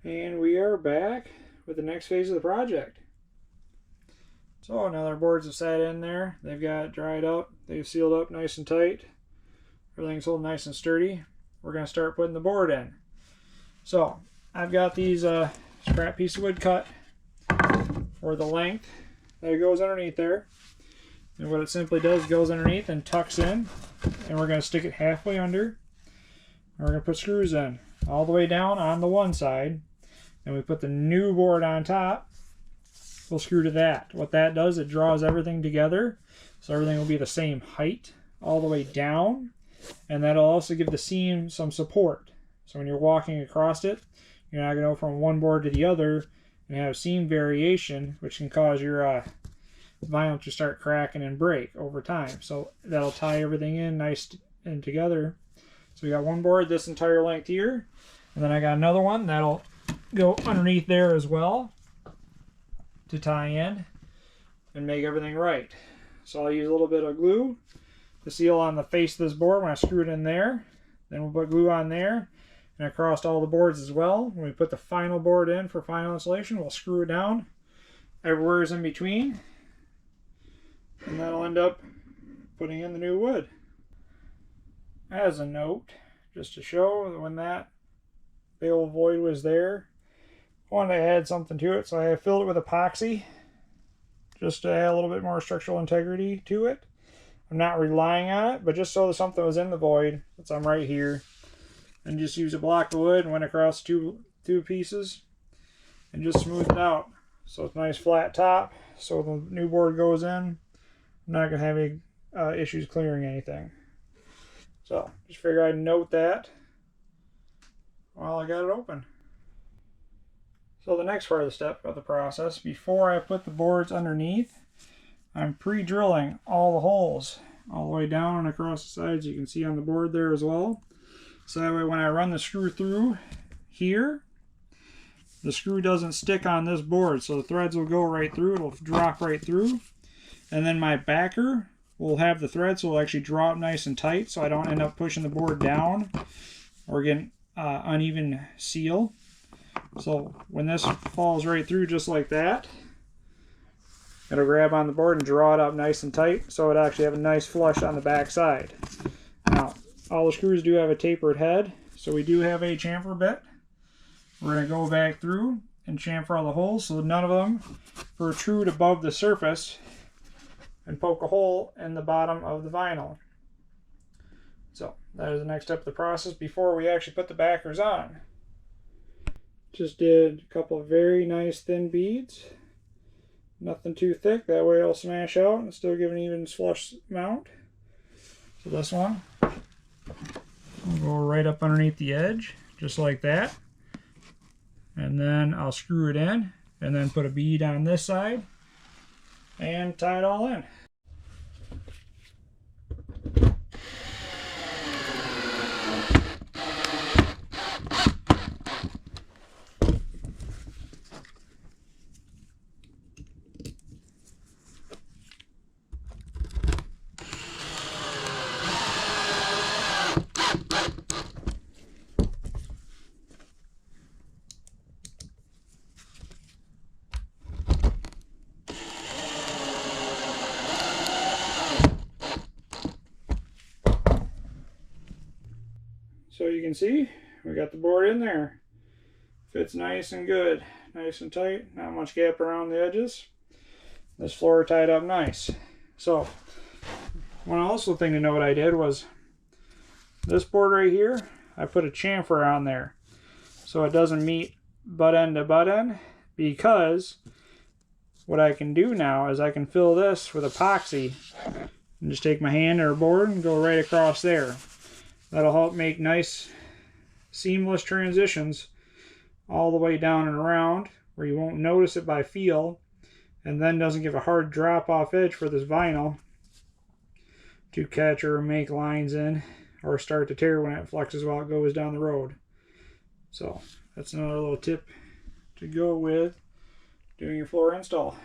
And we are back with the next phase of the project. So now our boards have sat in there. They've got dried up. They've sealed up nice and tight. Everything's holding nice and sturdy. We're going to start putting the board in. So I've got these scrap piece of wood cut for the length that goes underneath there. And what it simply does, goes underneath and tucks in. And we're going to stick it halfway under. And we're going to put screws in all the way down on the one side. And we put the new board on top. We'll screw to that. What that does, it draws everything together. So everything will be the same height all the way down. And that'll also give the seam some support. So when you're walking across it, you're not going to go from one board to the other and have seam variation, which can cause your vinyl to start cracking and break over time. So that'll tie everything in nice and together. So we got one board this entire length here, and then I got another one that'll go underneath there as well to tie in and make everything right. So I'll use a little bit of glue to seal on the face of this board when I screw it in there. Then we'll put glue on there and across all the boards as well. When we put the final board in for final installation, we'll screw it down everywhere's in between, and that'll end up putting in the new wood. As a note, just to show that when that big old void was there, I wanted to add something to it, so I filled it with epoxy just to add a little bit more structural integrity to it. I'm not relying on it, but just so something was in the void, since I'm right here, and just use a block of wood and went across two pieces and just smoothed it out. So it's a nice flat top, so the new board goes in, I'm not going to have any issues clearing anything. So just figure I'd note that while I got it open. So the next part of the step of the process, before I put the boards underneath, I'm pre-drilling all the holes all the way down and across the sides. You can see on the board there as well. So that way when I run the screw through here, the screw doesn't stick on this board. So the threads will go right through. It'll drop right through. And then my backer will have the thread, so it'll actually draw up nice and tight so I don't end up pushing the board down or getting uneven seal. So when this falls right through just like that, it'll grab on the board and draw it up nice and tight, so it actually have a nice flush on the back side. Now, all the screws do have a tapered head, so we do have a chamfer bit. We're going to go back through and chamfer all the holes so none of them protrude above the surface and poke a hole in the bottom of the vinyl. So that is the next step of the process before we actually put the backers on. Just did a couple of very nice thin beads. Nothing too thick, that way it'll smash out and still give an even flush mount. So this one will go right up underneath the edge, just like that. And then I'll screw it in and then put a bead on this side and tie it all in. So you can see, we got the board in there. Fits nice and good, nice and tight, not much gap around the edges. This floor tied up nice. So, one also thing to note I did was, this board right here, I put a chamfer on there. So it doesn't meet butt end to butt end, because what I can do now is I can fill this with epoxy and just take my hand or board and go right across there. That'll help make nice seamless transitions all the way down and around where you won't notice it by feel, and then doesn't give a hard drop off edge for this vinyl to catch or make lines in or start to tear when it flexes while it goes down the road. So that's another little tip to go with doing your floor install.